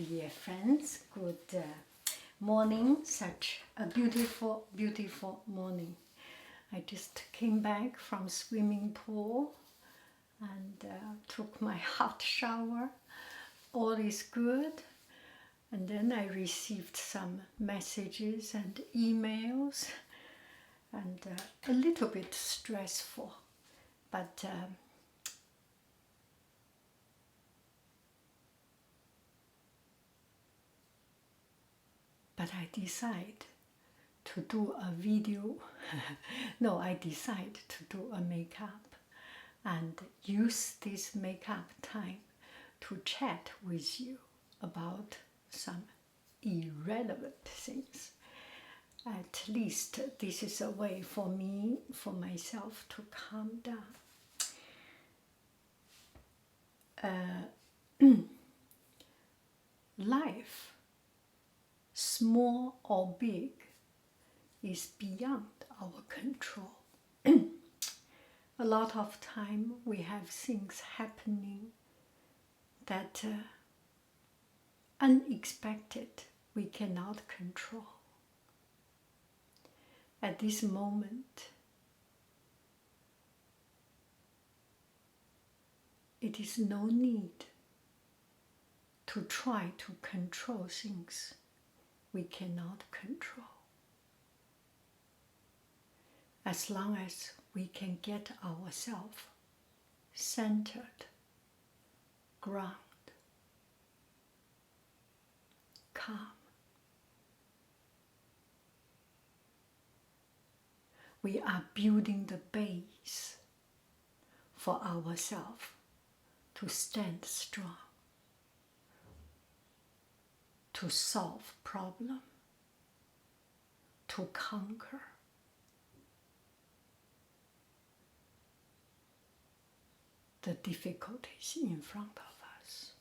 dear friends, good morning. Such a beautiful, beautiful morning. I just came back from swimming pool and took my hot shower. All is good. And then I received some messages and emails and a little bit stressful, but I decide to do a video. No, I decide to do a makeup and use this makeup time to chat with you about some irrelevant things. At least this is a way for me, for myself, to calm down. Life, small or big, is beyond our control. A lot of time we have things happening that unexpected, we cannot control. At this moment, it is no need to try to control things we cannot control. As long as we can get ourselves centered, ground, calm, we are building the base for ourselves to stand strong, to solve problems, to conquer. The difficulties in front of us.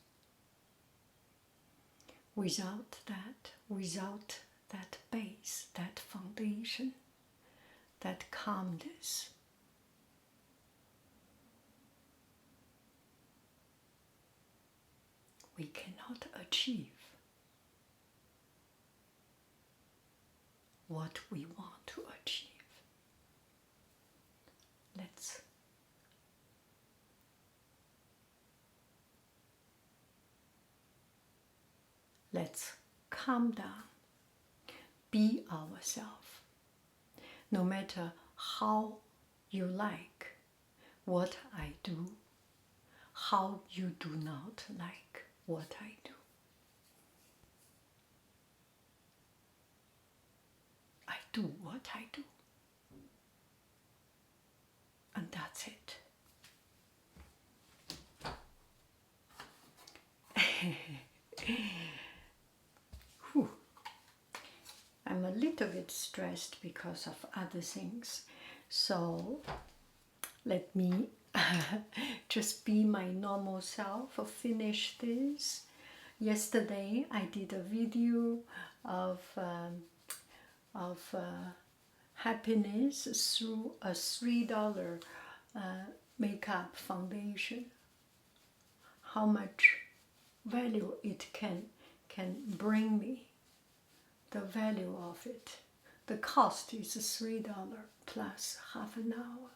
Without that base, that foundation, that calmness, we cannot achieve what we want to achieve. Let's calm down, be ourselves. No matter how you like what I do, how you do not like what I do. I do what I do. And that's it. I'm a little bit stressed because of other things, so let me just be my normal self, finish this. Yesterday I did a video of happiness through a $3 makeup foundation. How much value it can bring me. The value of it. The cost is $3 plus half an hour.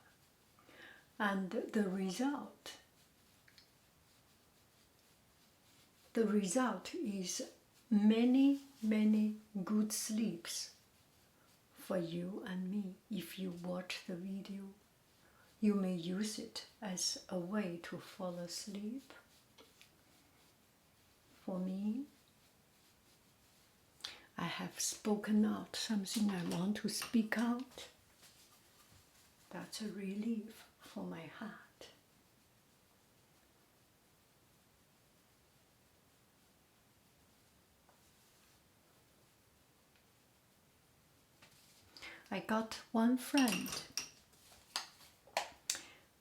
And the result is many, many good sleeps for you and me. If you watch the video, you may use it as a way to fall asleep. For me, I have spoken out something I want to speak out. That's a relief for my heart. I got one friend,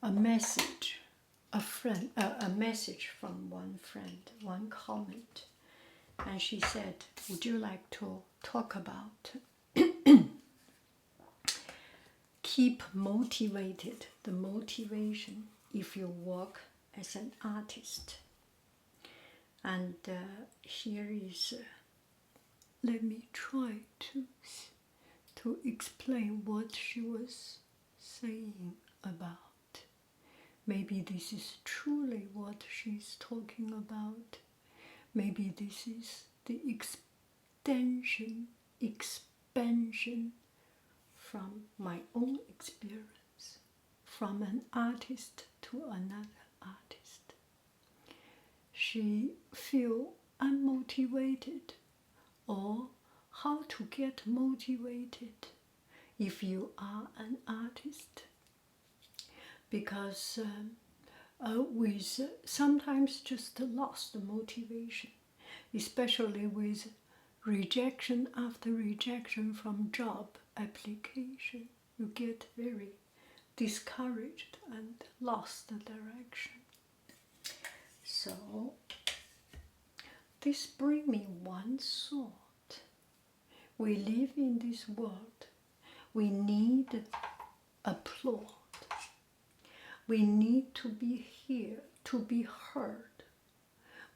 a message from one friend, one comment. And she said, would you like to talk about keep motivated, the motivation if you work as an artist? And here is, let me try to explain what she was saying about. Maybe this is truly what she's talking about. Maybe this is the expansion from my own experience, from an artist to another artist. She feel unmotivated, or how to get motivated if you are an artist. Because with sometimes just lost motivation, especially with rejection after rejection from job application, you get very discouraged and lost the direction. So this brings me one thought. We live in this world. We need applause. We need to be here, to be heard.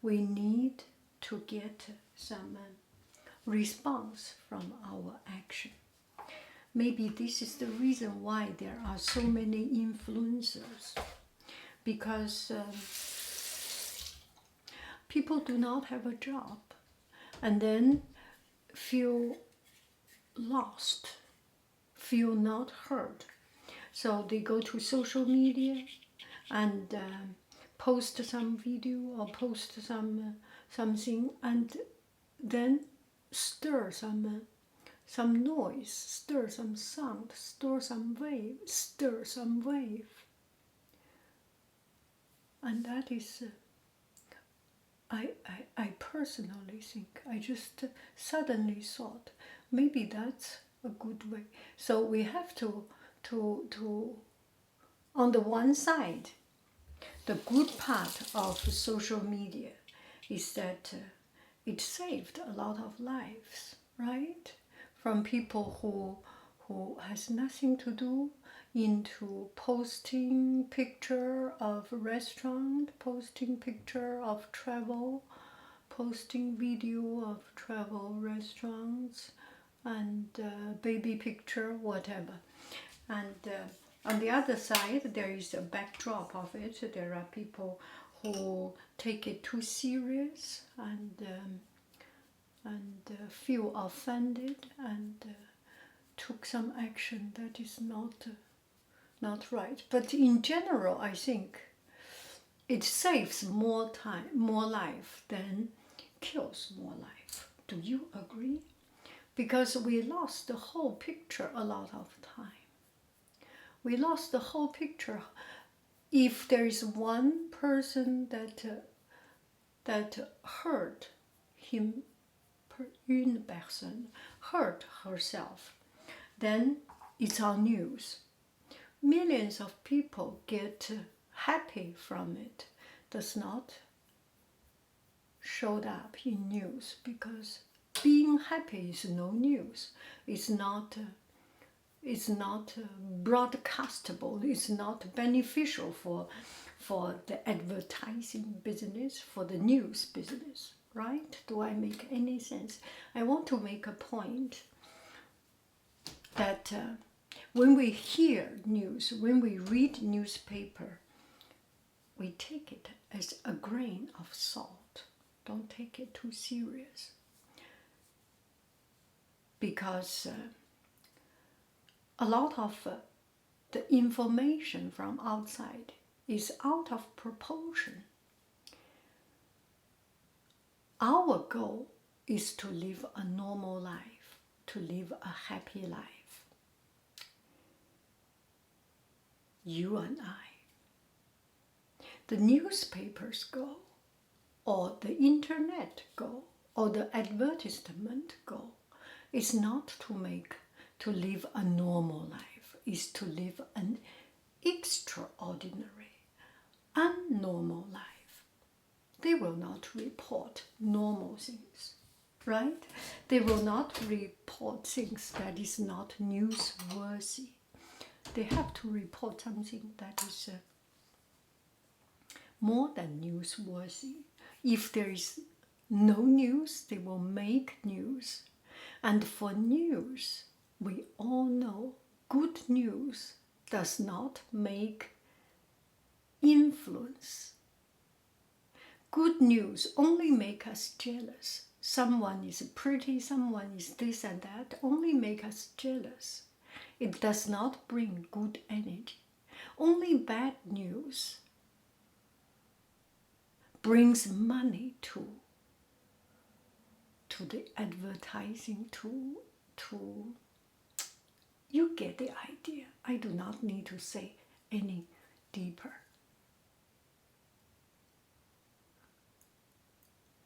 We need to get some response from our action. Maybe this is the reason why there are so many influencers, because people do not have a job and then feel lost, feel not heard. So they go to social media and post some video or post something, and then stir some noise, stir some sound, stir some wave. And that is, I personally think, I just suddenly thought, maybe that's a good way. So we have to on the one side, the good part of social media is that it saved a lot of lives, right? From people who has nothing to do, into posting picture of restaurant, posting picture of travel, posting video of travel restaurants, and baby picture, whatever. And on the other side, there is a backdrop of it. There are people who take it too serious and feel offended and took some action that is not right. But in general, I think it saves more time, more life than kills more life. Do you agree? Because we lost the whole picture a lot of time. We lost the whole picture. If there is one person that hurt him, une personne hurt herself, then it's on news. Millions of people get happy from it. Does not show up in news, because being happy is no news. It's not broadcastable. It's not beneficial for the advertising business, for the news business, right? Do I make any sense? I want to make a point that when we hear news, when we read newspaper, we take it as a grain of salt. Don't take it too serious. Because a lot of the information from outside is out of proportion. Our goal is to live a normal life, to live a happy life. You and I. The newspapers go, or the internet go, or the advertisement go. It's not to live a normal life. It's to live an extraordinary, unnormal life. They will not report normal things, right? They will not report things that is not newsworthy. They have to report something that is more than newsworthy. If there is no news, they will make news. And for news, we all know good news does not make influence. Good news only make us jealous. Someone is pretty, someone is this and that, only make us jealous. It does not bring good energy. Only bad news brings money to the advertising, to you get the idea. I do not need to say any deeper.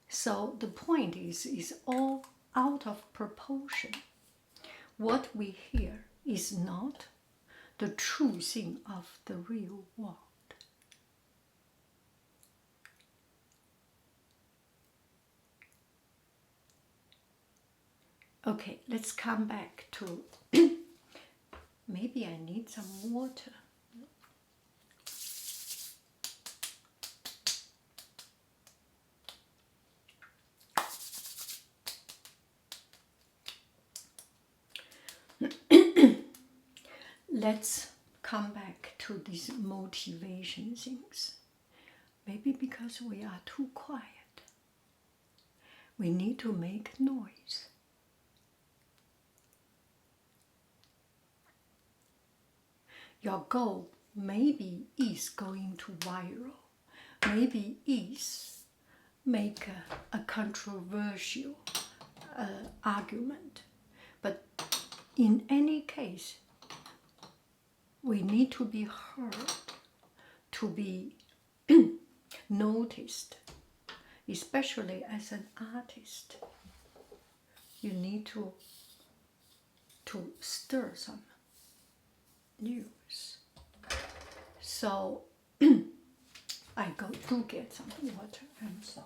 So the point is all out of proportion. What we hear is not the true thing of the real world. Okay, let's come back to maybe I need some water. Let's come back to these motivation things. Maybe because we are too quiet. We need to make noise. Your goal maybe is going to viral. Maybe is make a controversial argument. But in any case, we need to be heard, to be noticed, especially as an artist. You need to stir some news. So I do get some water. I'm sorry.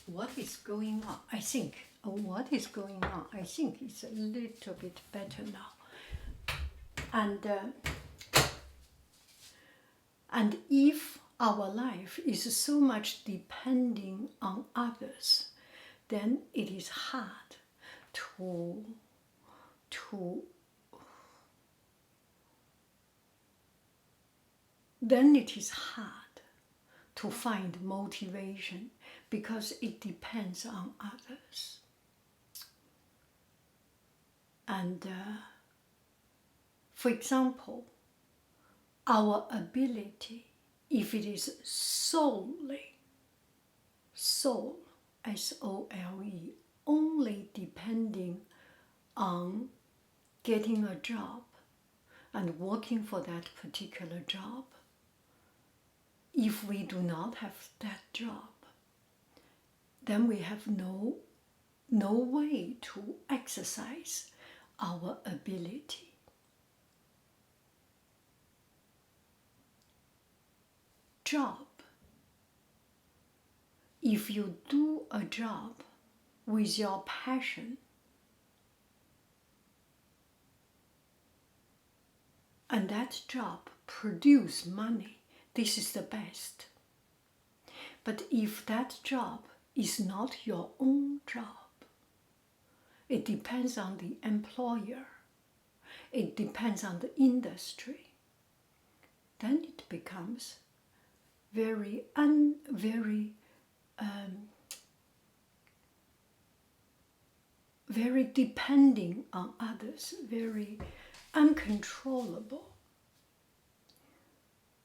What is going on? I think what is going on? I think it's a little bit better now. And if our life is so much depending on others, then it is hard to find motivation because it depends on others. And for example, our ability, if it is solely, soul, S-O-L-E, only depending on getting a job and working for that particular job, if we do not have that job, then we have no way to exercise our ability. Job. If you do a job with your passion, and that job produce money, this is the best. But if that job is not your own job, it depends on the employer, it depends on the industry, then it becomes very depending on others, very uncontrollable.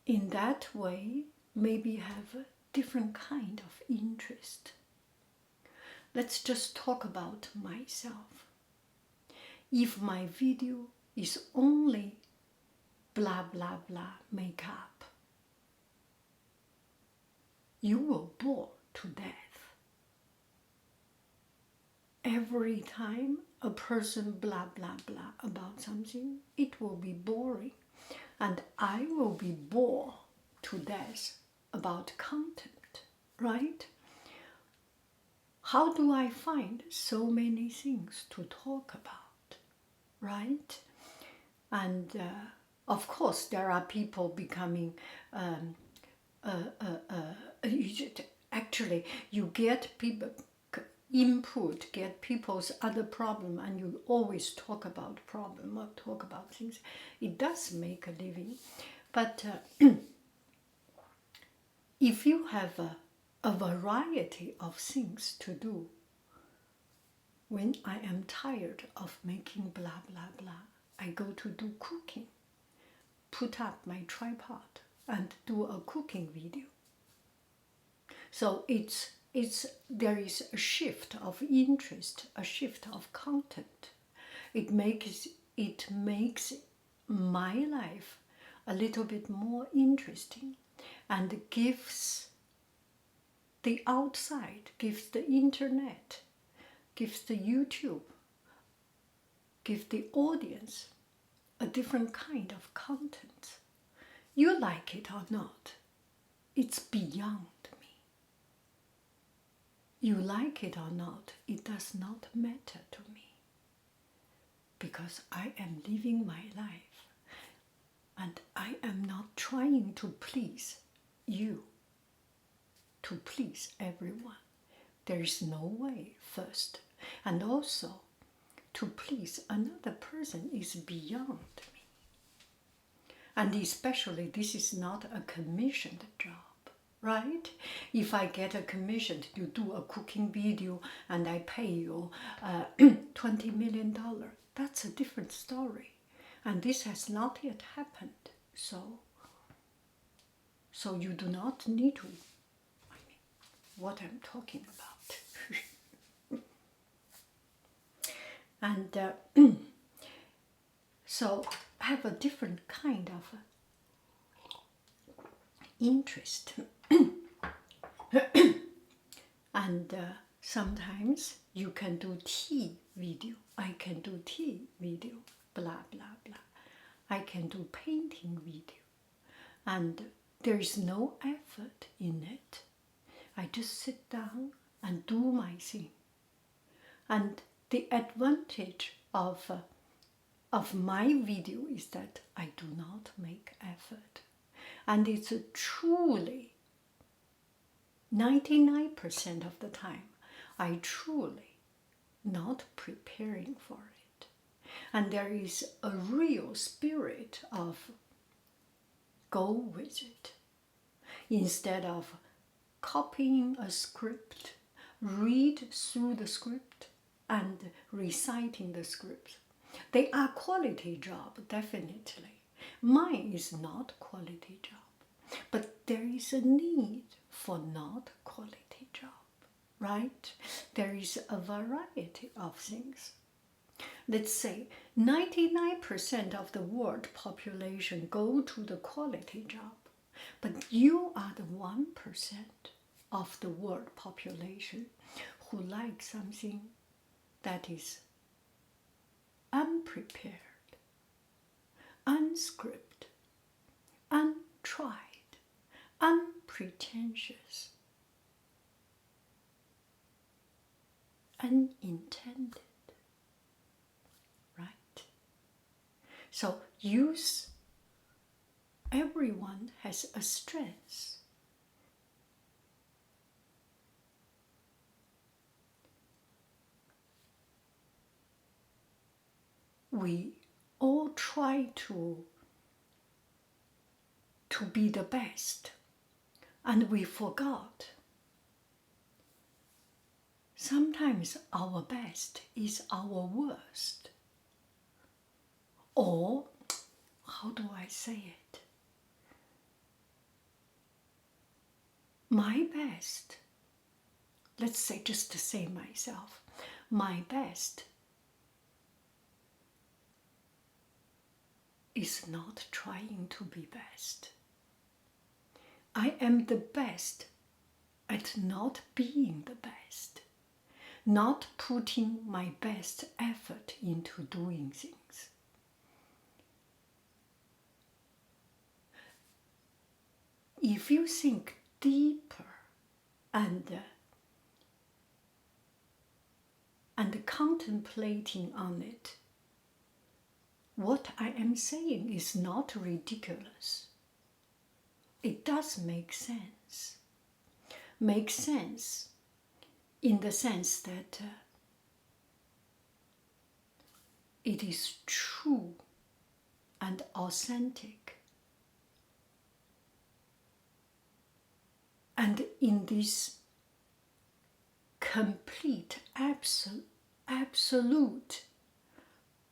In that way, maybe have a different kind of interest. Let's just talk about myself. if my video is only blah blah blah makeup, you will bore to death. Every time a person blah blah blah about something, it will be boring, and I will be bored to death about content, right? How do I find so many things to talk about, right? And of course, there are people becoming, actually, you get people input, get people's other problem, and you always talk about problem or talk about things. It does make a living, but if you have a variety of things to do, when I am tired of making blah blah blah, I go to do cooking, put up my tripod and do a cooking video. So there is a shift of interest, a shift of content. It makes my life a little bit more interesting, and gives the outside, gives the internet, gives the YouTube, gives the audience a different kind of content. You like it or not, it's beyond me. You like it or not, it does not matter to me, because I am living my life, and I am not trying to please you, to please everyone. There is no way first. And also, to please another person is beyond me. And especially, this is not a commissioned job, right? If I get a commission to do a cooking video and I pay you $20 million, that's a different story. And this has not yet happened. So you do not need to, what I'm talking about. And so have a different kind of interest. And sometimes you can do tea video. I can do tea video, blah, blah, blah. I can do painting video. And there is no effort in it. I just sit down and do my thing. And the advantage of my video is that I do not make effort. And it's truly, 99% of the time, I truly not preparing for it. And there is a real spirit of go with it. Instead of copying a script, read through the script, and reciting the script. They are quality job, definitely. Mine is not quality job, but there is a need for not quality job, right? There is a variety of things. Let's say 99% of the world population go to the quality job, but you are the 1% of the world population who like something that is unprepared, unscripted, untried, unpretentious, unintended, right? So everyone has a strength. We all try to be the best, and we forgot. Sometimes our best is our worst. Or, how do I say it? My best, let's say, just to say myself, my best is not trying to be best. I am the best at not being the best, not putting my best effort into doing things. If you think deeper and contemplating on it, what I am saying is not ridiculous. It does make sense. Makes sense in the sense that it is true and authentic. And in this complete, absolute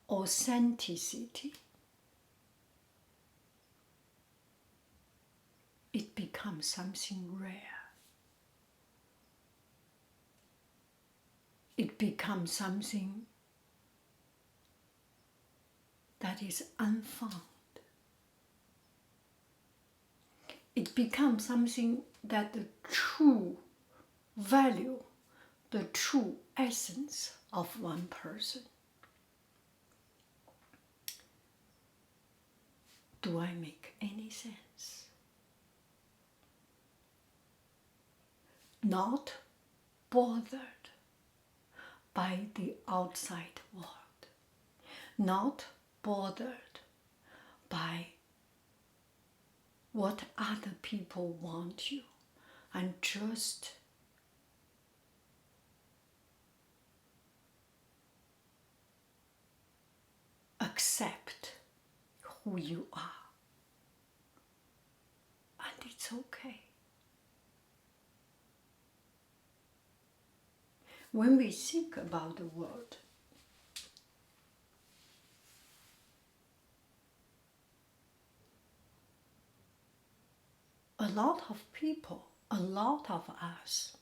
authenticity, it becomes something rare. It becomes something that is unfound. It becomes something that the true value, the true essence of one person. Do I make any sense? Not bothered by the outside world, not bothered by what other people want you, and just accept who you are. And it's okay. When we think about the world, a lot of people, a lot of us,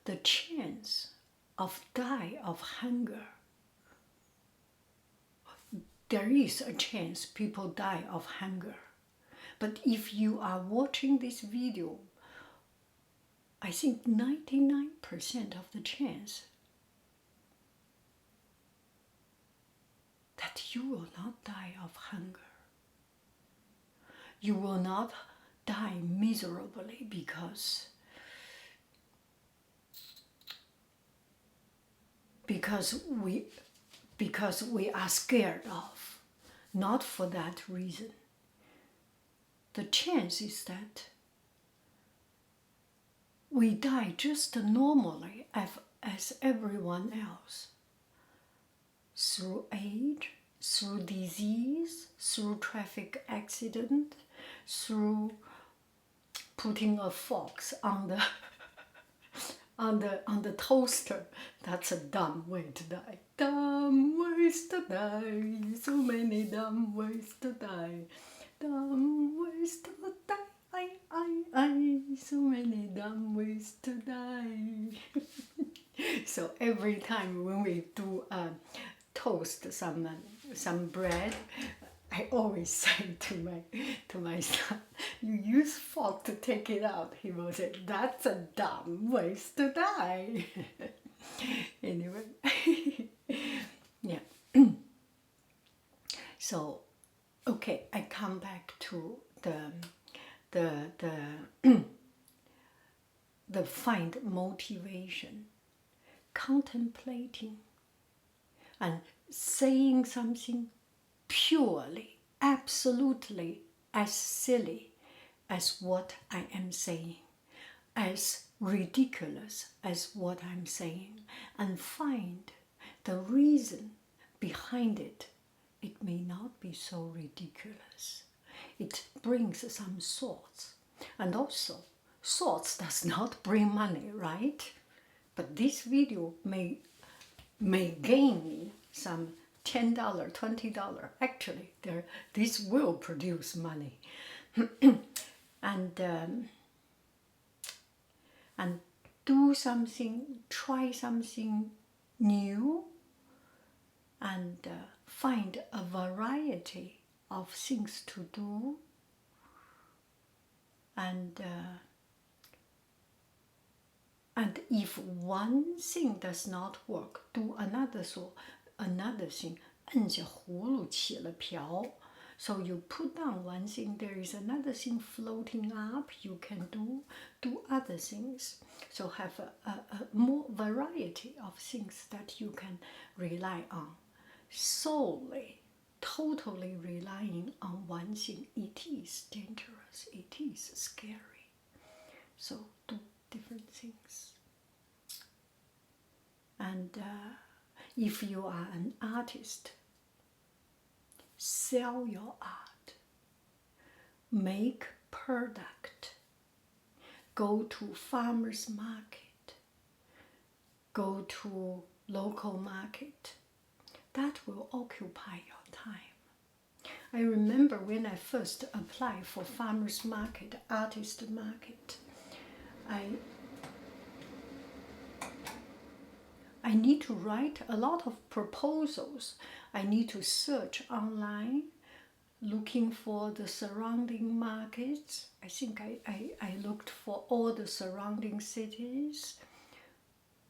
the chance of die of hunger, there is a chance people die of hunger. But if you are watching this video, I think 99% of the chance that you will not die of hunger. You will not die miserably because we are scared of, not for that reason. The chance is that we die just normally as everyone else, through age, through disease, through traffic accident, through putting a fox on the on the toaster. That's a dumb way to die. Dumb ways to die. So many dumb ways to die. Dumb ways to die. So many dumb ways to die. So every time when we do toast some bread, I always say to my son, you use fork to take it out. He will say, that's a dumb ways to die. Anyway, yeah. So, okay, I come back to the find motivation, contemplating, and saying something purely, absolutely as silly as what I am saying, as ridiculous as what I'm saying, and find the reason behind it. It may not be so ridiculous. It brings some thoughts. And also, thoughts does not bring money, right? But this video may gain me some $10, $20. Actually, this will produce money. And do something, try something new, and find a variety of things to do, and if one thing does not work, do another thing. 摁下葫芦起了瓢. So you put down one thing, there is another thing floating up, you can do other things. So have a more variety of things that you can rely on. Solely, totally relying on one thing, it is dangerous, it is scary. So do different things. And if you are an artist, sell your art, make product, go to farmers market, go to local market. That will occupy your time. I remember when I first applied for farmers market, artist market, I need to write a lot of proposals. I need to search online, looking for the surrounding markets. I think I looked for all the surrounding cities,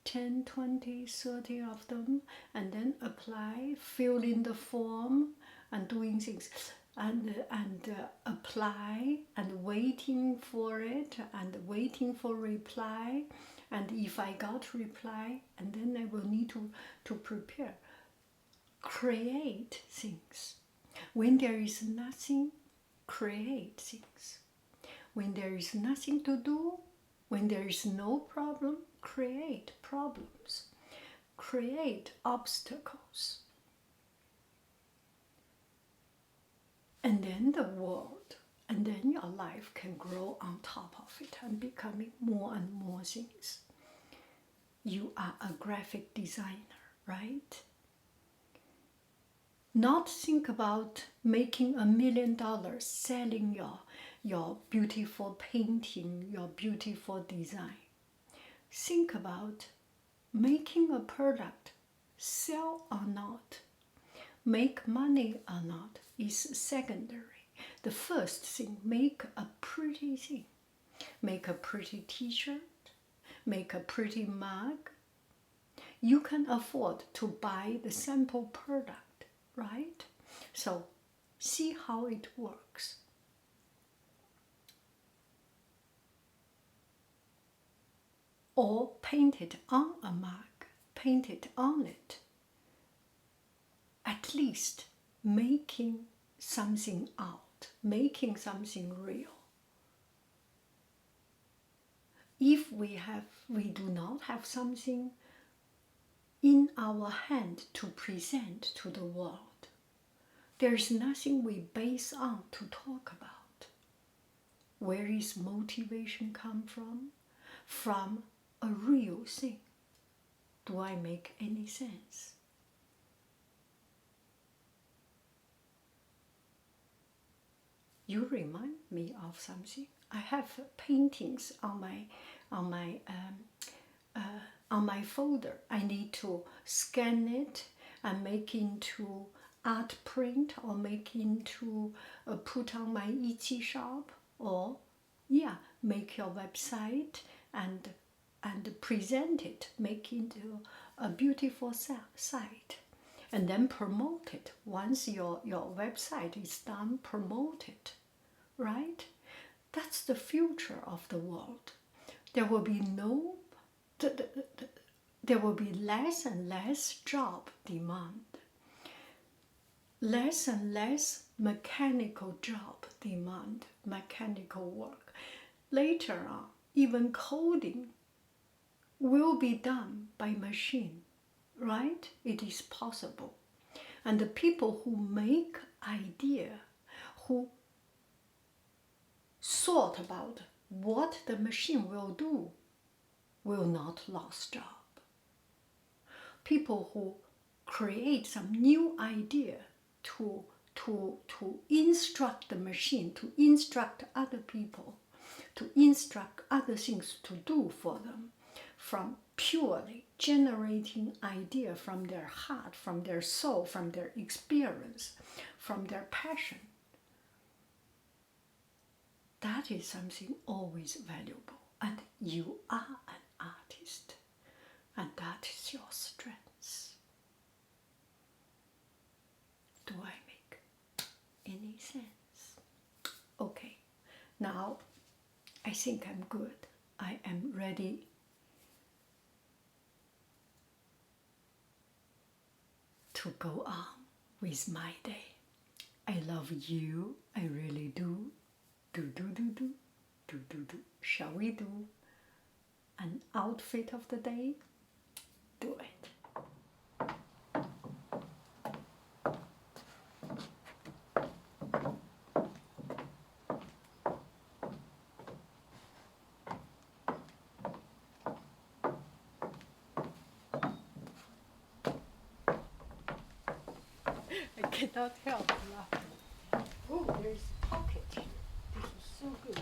10, 20, 30 of them, and then apply, fill in the form, and doing things. And apply, and waiting for it, and waiting for reply. And if I got reply, and then I will need to prepare, create things. When there is nothing, create things. When there is nothing to do, when there is no problem, create problems. Create obstacles. And then the world, and then your life can grow on top of it and becoming more and more things. You are a graphic designer, right? Not think about making $1 million selling your beautiful painting, your beautiful design. Think about making a product, sell or not, make money or not is secondary. The first thing, make a pretty thing. Make a pretty t-shirt, make a pretty mug. You can afford to buy the sample product, right? So see how it works. Or paint it on a mug, paint it on it. At least making something out, making something real. If we do not have something in our hand to present to the world, there is nothing we base on to talk about. Where is motivation come from? From a real thing. Do I make any sense? You remind me of something. I have paintings on my folder. I need to scan it and make into art print, or make into put on my Etsy shop, or make your website and present it, make into a beautiful site, and then promote it. Once your website is done, promote it, right? That's the future of the world. There will be there will be less and less job demand, less and less mechanical job demand, mechanical work. Later on, even coding will be done by machine, right? It is possible. And the people who make idea, who thought about what the machine will do, will not lose job. People who create some new idea to instruct the machine, to instruct other people, to instruct other things to do for them, from purely generating idea from their heart, from their soul, from their experience, from their passion, that is something always valuable. And you are an artist, and that is your strength. Do I make any sense? Okay, now I think I'm good. I am ready to go on with my day. I love you. I really do. Do. Shall we do an outfit of the day? Do it. I cannot help laughing. Oh, there's a pocket here. This is so good.